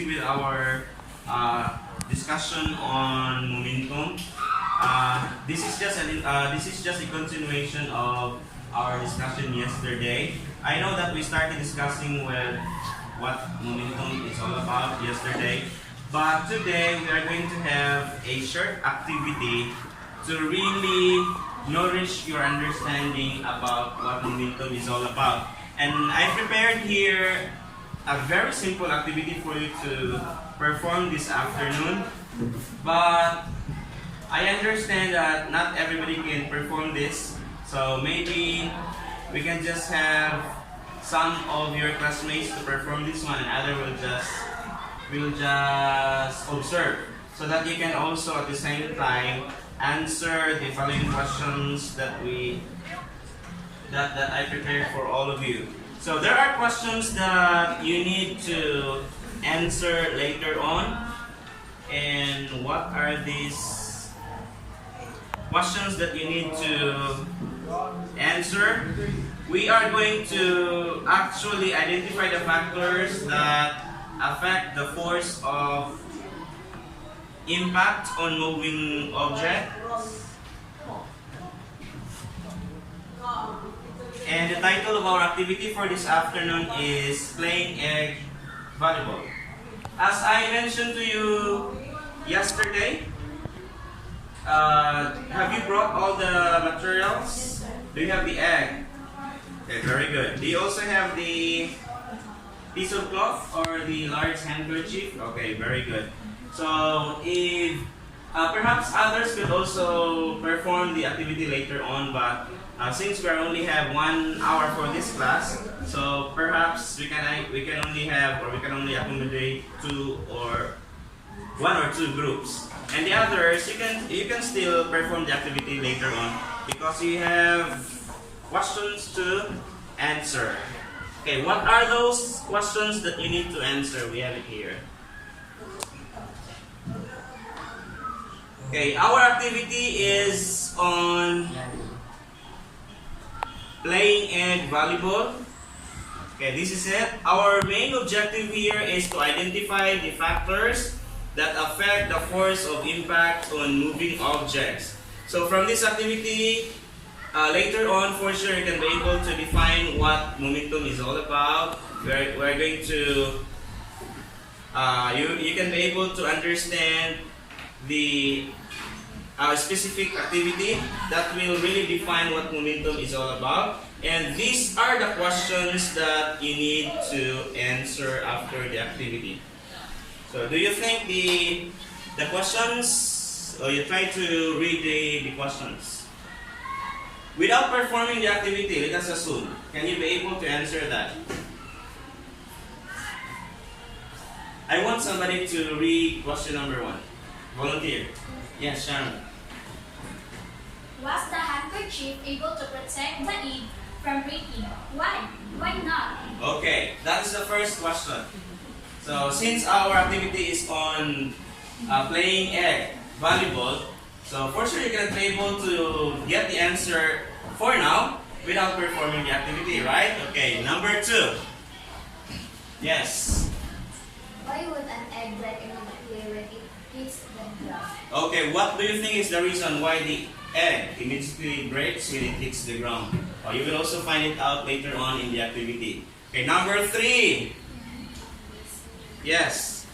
with our discussion on momentum. This is just a continuation of our discussion yesterday. I know that we started discussing with what momentum is all about yesterday, but today we are going to have a short activity to really nourish your understanding about what momentum is all about. And I prepared here a very simple activity for you to perform this afternoon, but I understand that not everybody can perform this, so maybe we can just have some of your classmates to perform this one and other will just observe, so that you can also at the same time answer the following questions that I prepared for all of you. So there are questions that you need to answer later on. And what are these questions that you need to answer? We are going to actually identify the factors that affect the force of impact on moving objects. And the title of our activity for this afternoon is Playing Egg Volleyball. As I mentioned to you yesterday, have you brought all the materials? Do you have the egg? Okay, very good. Do you also have the piece of cloth or the large handkerchief? Okay, very good. So if perhaps others could also perform the activity later on, but since we only have 1 hour for this class, so perhaps we can only accommodate one or two groups, and the others you can still perform the activity later on because you have questions to answer. Okay, what are those questions that you need to answer? We have it here. Okay, our activity is on playing egg volleyball. Okay, this is it. Our main objective here is to identify the factors that affect the force of impact on moving objects. So from this activity, later on for sure you can be able to define what momentum is all about. We're going to, you can be able to understand the specific activity that will really define what momentum is all about. And these are the questions that you need to answer after the activity. So do you think the questions, or you try to read the questions? Without performing the activity, let us assume, can you be able to answer that? I want somebody to read question number 1. Volunteer. Yes, Sharon. Was the handkerchief able to protect the egg from breaking? Why? Why not? Okay, that is the first question. So since our activity is on playing egg volleyball, so for sure you can be able to get the answer for now without performing the activity, right? Okay, number 2. Yes. Why would an egg break immediately when it hits the ground? Okay, what do you think is the reason why the egg immediately breaks when it hits the ground? Oh, you will also find it out later on in the activity. Okay, number 3. Yes.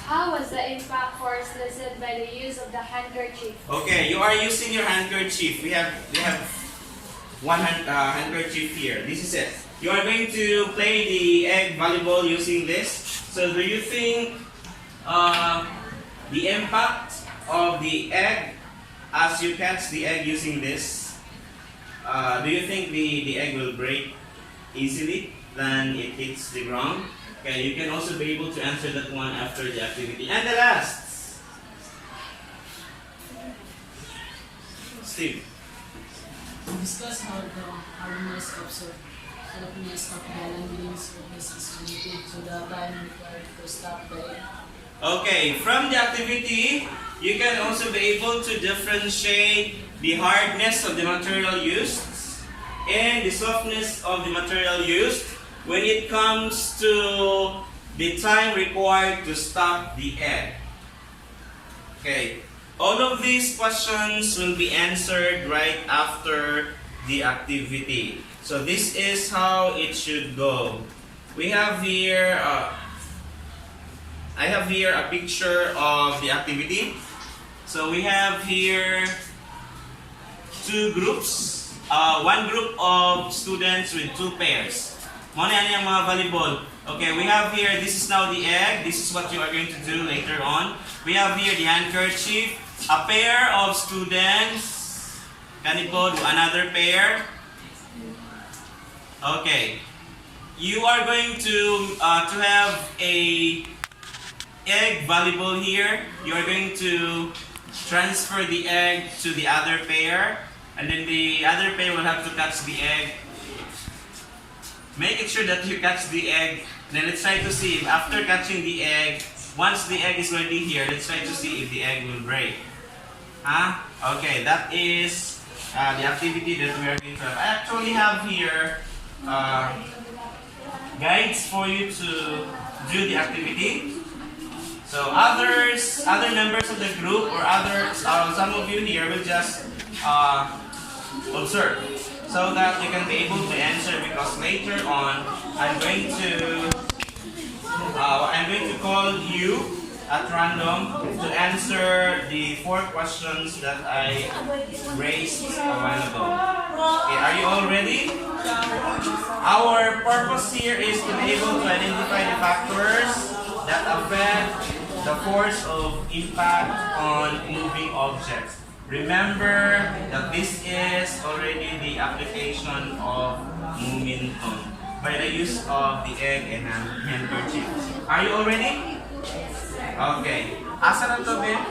How was the impact force lessened by the use of the handkerchief? Okay, you are using your handkerchief. We have one handkerchief here. This is it. You are going to play the egg volleyball using this. So do you think the impact of the egg as you catch the egg using this, do you think the egg will break easily than it hits the ground? Okay, you can also be able to answer that one after the activity. And the last, Steve. Discuss how the hardness of softness of the landings of this is related to the time required to stop the egg. Okay, from the activity, you can also be able to differentiate the hardness of the material used and the softness of the material used when it comes to the time required to stop the egg. Okay, all of these questions will be answered right after the activity. So this is how it should go. We have here, I have here a picture of the activity. So we have here two groups. One group of students with two pairs. Muna yan yung mga volleyball. Okay, we have here, this is now the egg. This is what you are going to do later on. We have here the handkerchief. A pair of students. Kanipod, another pair. Okay. You are going to have a egg volleyball here. You are going to transfer the egg to the other pair. And then the other pair will have to catch the egg. Make it sure that you catch the egg. Then let's try to see if after catching the egg, once the egg is already here, let's try to see if the egg will break. Huh? Okay, that is the activity that we are going to have. I actually have here guides for you to do the activity. So other members of the group or some of you here will just observe so that you can be able to answer, because later on I'm going to call you at random to answer the 4 questions that I raised a while ago. Okay, are you all ready? Our purpose here is to be able to identify the factors that affect the force of impact on moving objects. Remember that this is already the application of momentum by the use of the egg and handkerchief. Are you all ready? Okay. Asa na to, Ben?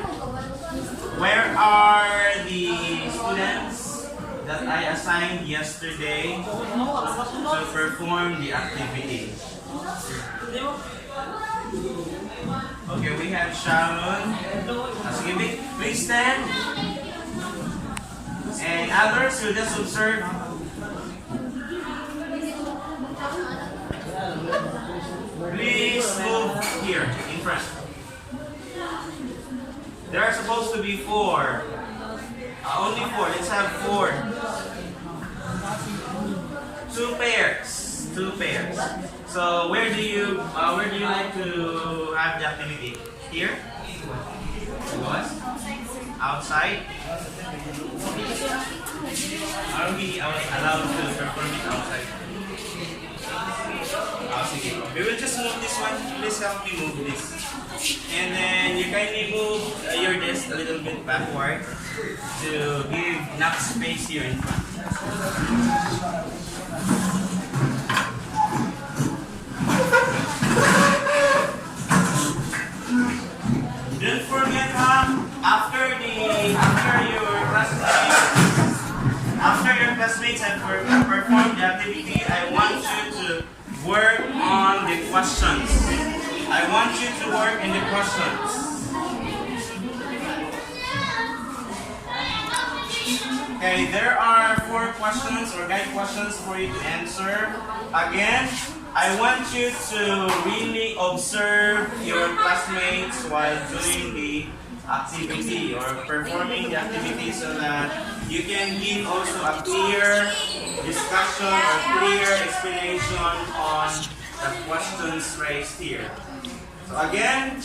Where are the students that I assigned yesterday to perform the activity? Okay, we have Sharon. Sige, please stand. And others will just observe. Please move here in front. There are supposed to be 4. Only 4. Let's have 4. 2 pairs. 2 pairs. So where do you like to have the activity? Here? What? Outside? Are we allowed to perform it outside? We will just move this one. Please help me move this. And then you kindly move your desk a little bit backward to give enough space here in front. Don't forget, after your classmates have performed the activity, I want you to work on the questions. I want you to work in the questions. Okay, there are 4 questions or guide questions for you to answer. Again, I want you to really observe your classmates while doing the activity or performing the activity so that you can give also a clear discussion or clear explanation on the questions raised here. So again,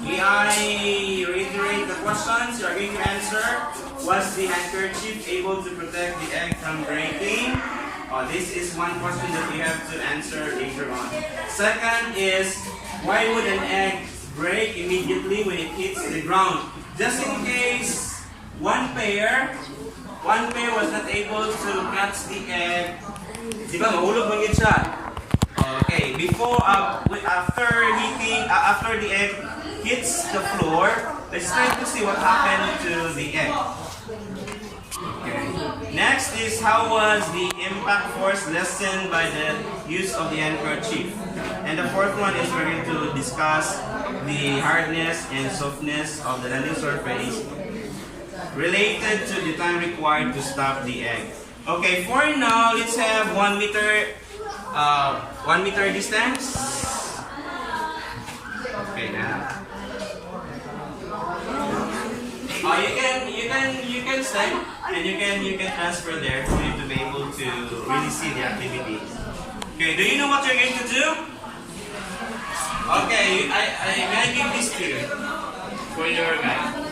may I reiterate the questions you are going to answer. Was the handkerchief able to protect the egg from breaking? This is one question that you have to answer later on. Second is, why would an egg break immediately when it hits the ground? Just in case one pair was not able to catch the egg. Di ba, mahulog bang siya? Okay, after the egg hits the floor, let's try to see what happened to the egg. Okay. Next is, how was the impact force lessened by the use of the handkerchief? And the 4th one is we're going to discuss the hardness and softness of the landing surface related to the time required to stop the egg. Okay, for now, let's have 1 meter distance. Okay, now. You can stay and you can transfer there for you to be able to really see the activity. Okay, do you know what you're going to do? Okay, I'm gonna give this to you for your guide.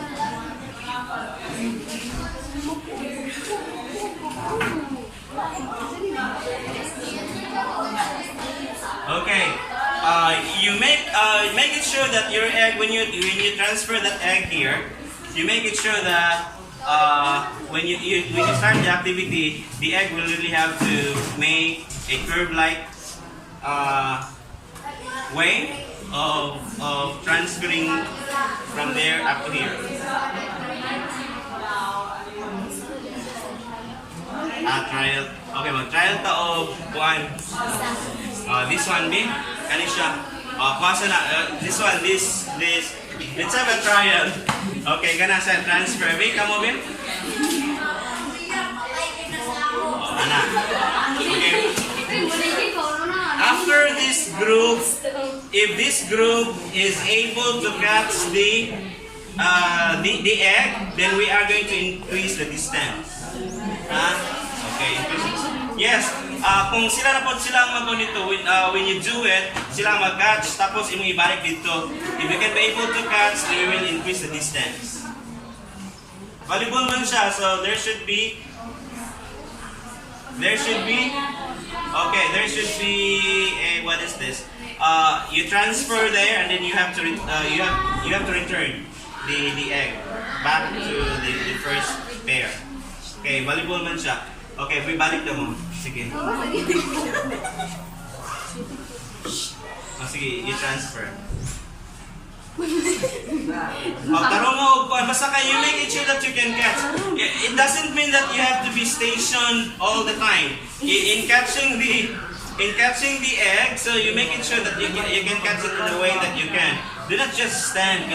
Okay. You make it sure that your egg when you transfer that egg here, you make it sure that when you start the activity, the egg will really have to make a curve-like way of transferring from there up to here. Trial. Okay, mag-trial ta of one. This one, B. Kanisha. Pasa na. This one, this. Let's have a trial. Okay, gana sa transfer. B, kamo, B. Ana. Okay. After this group, if this group is able to catch the egg, then we are going to increase the distance. Okay, yes. Kung sila na po silang mag-ganito, when you do it, sila mag-catch, tapos imong ibalik dito. If you can be able to catch, then we will increase the distance. Volleyball man siya, so there should be what is this? You transfer there, and then you have to return the egg back to the first pair. Okay, volleyball man siya. Okay, balik na mo. Sige. Sige, i-transfer. Tarong mo, basta kayo, make it sure that you can catch. It doesn't mean that you have to be stationed all the time. In catching the egg, so you make it sure that you can catch it in the way that you can. Do not just stand.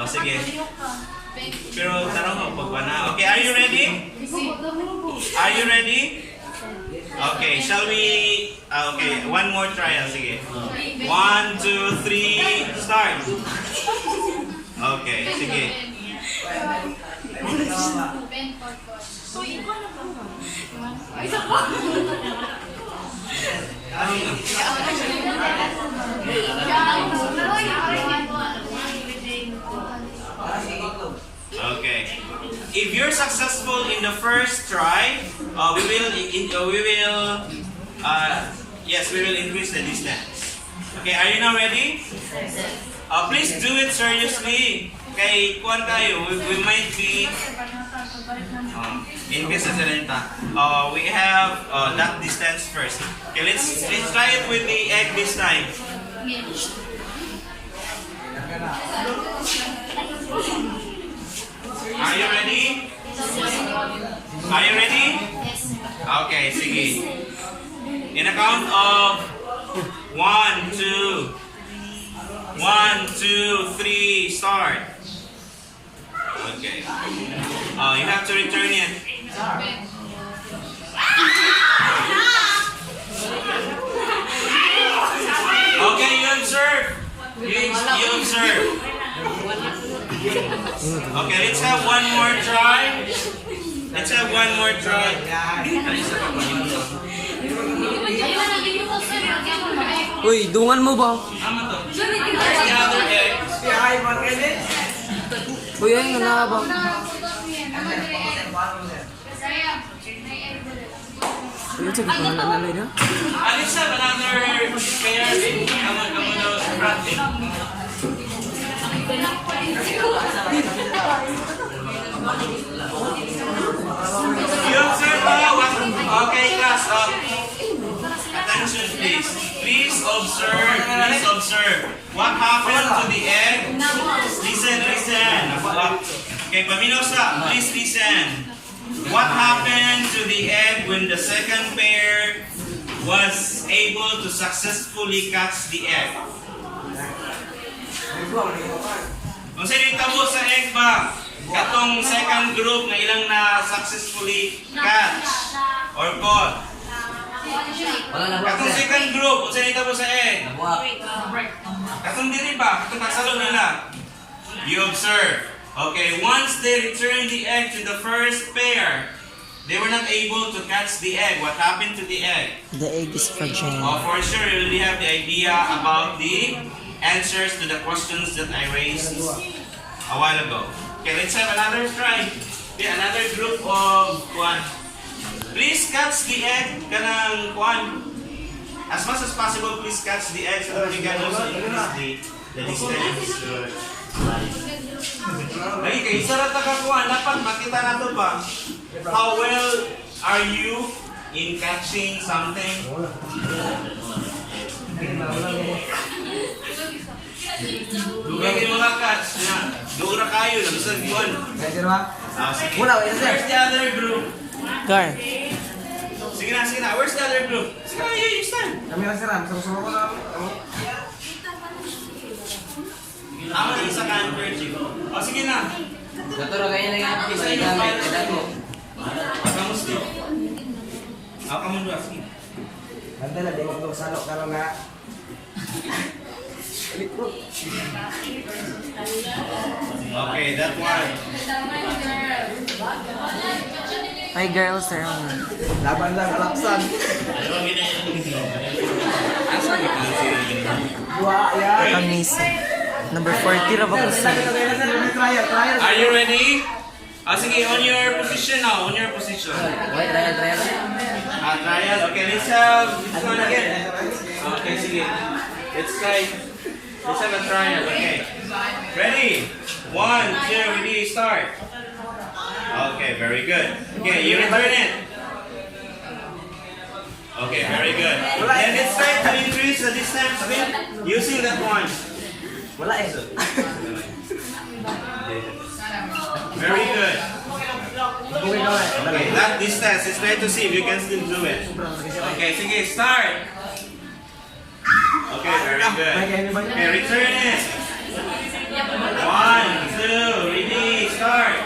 Sige. Pero tarong mo, pagwana. Okay, are you ready? Are you ready? Okay, shall we? Okay, one more trial. Sige. 1, 2, 3, start. Okay, sige. Okay. If you're successful in the first try, we will increase the distance. Okay, are you now ready? Please do it seriously. Okay, kuan kayo. We might be increase the salenta. We have that distance first. Okay, let's try it with the egg this time. Are you ready? Are you ready? Yes. Okay, sige. In a count of 1, 2, 3, start. Okay. You have to return it. Okay, you observe. You observe. Okay, let's have one more try. Let's have one more try. Uy, dungan mo ba? Here's the other egg. Uy, ayun na ba? Uy, sige, pangalalay na. Let's have another pair. Come on, practice. You observe what? Okay, class. Attention, please. Please observe. What happened to the egg? Listen. Okay, Paminosa, please listen. What happened to the egg when the second pair was able to successfully catch the egg? Kung sino yung tabo sa egg ba? Katong second group na ilang na successfully catch or caught. Katong second group, kung sino yung tabo sa egg? Katong diri ba? Katong kasalo nila. You observe. Okay, once they returned the egg to the first pair, they were not able to catch the egg. What happened to the egg? The egg is fragile. Oh, for sure, you already have the idea about the answers to the questions that I raised a while ago. Okay, let's have another try. Okay, another group of one. Please catch the egg. Kanang one. As much as possible, please catch the egg so that we can also increase the distance. Lagi kay isa ra ta ka kuan, dapat makita nato ba how well are you in catching something? Dugay kayo mga catch na. Dura kayo na bisag kuan. Sige. Where's the other group? Gar. Sige na. Where's the other group? Sige, you stand. Kami lang siram, sama-sama ko na. Ako na isa ka encouraging. O sige na. Isa yung final mo. Kamu still. Ako ka muna. Sige. Ante na, di magdungsalo ka lang nga. Okay, that one. Hi girls, sir. Laban lang, kalaksan. Asa ni kansi? Buha, yan. Kamis. Number 40 ra ba ko sir? Trial. Are you ready? Sige, on your position now. On your position. Trial. Trial. Okay, let's have this one again. Okay, sige. Let's try. Let's have a trial. Okay. Ready? 1, 2, ready, start. Okay, very good. Okay, you return it. Okay, very good. Then let's try to increase the distance with using that one. Wala eh. Very good. Okay, that distance. Let's try to see if you can still do it. Okay, sige, start. Okay, very good. Okay, return it. 1, 2, ready, start.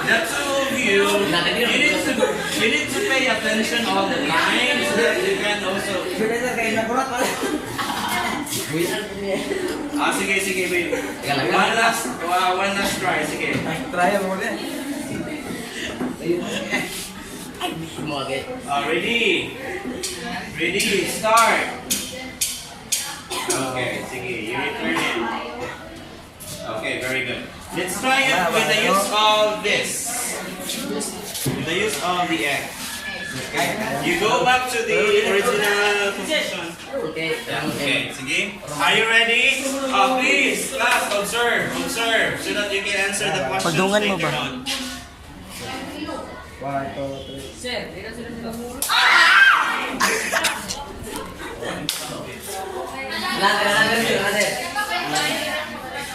The two of you need to pay attention all the time so that you can also. Sige, wait. One last try, sige. Trial mo ulit. Ready, start. Okay, sige, you return it. Okay, very good. Let's try it with the use of this. With the use of the egg. Okay. You go back to the original position. Okay, sige. Are you ready? Please, class, observe, so that you can answer the questions Pagdungan mo later ba? on. 1, 2, 3.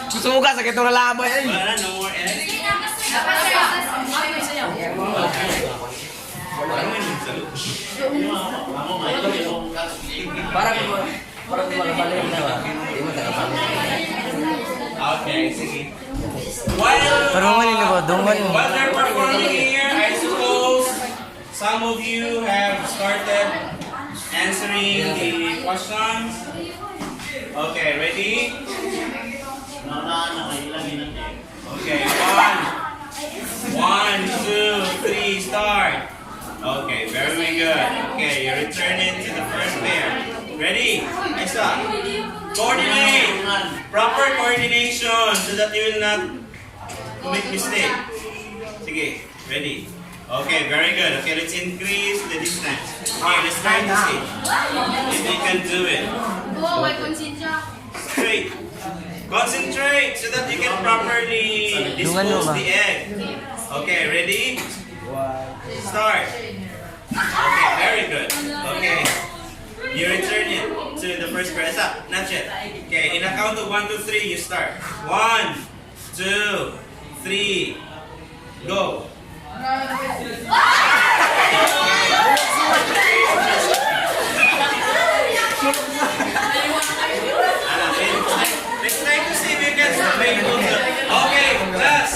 Susuga sa kitong lalabay. Wala na, no more egg. Okay, sige. Parungan nila ba? Dungan mo. While they're performing here, I suppose some of you have started answering the questions. Okay, ready? Okay, 1, 2, 3, start. Okay, very good. Okay, you return it to the first pair. Ready? Next up. Coordinate. Proper coordination so that you will not commit mistake. Sige, ready? Okay, very good. Okay, let's increase the distance. Okay, let's try to see if we can do it. Straight. Concentrate so that you can properly dispose the egg. Okay, ready? Start. Okay, very good. Okay. You return it to the first pair. Stop. Not yet. Okay, in a count of 1, 2, 3, you start. 1, 2, 3, go.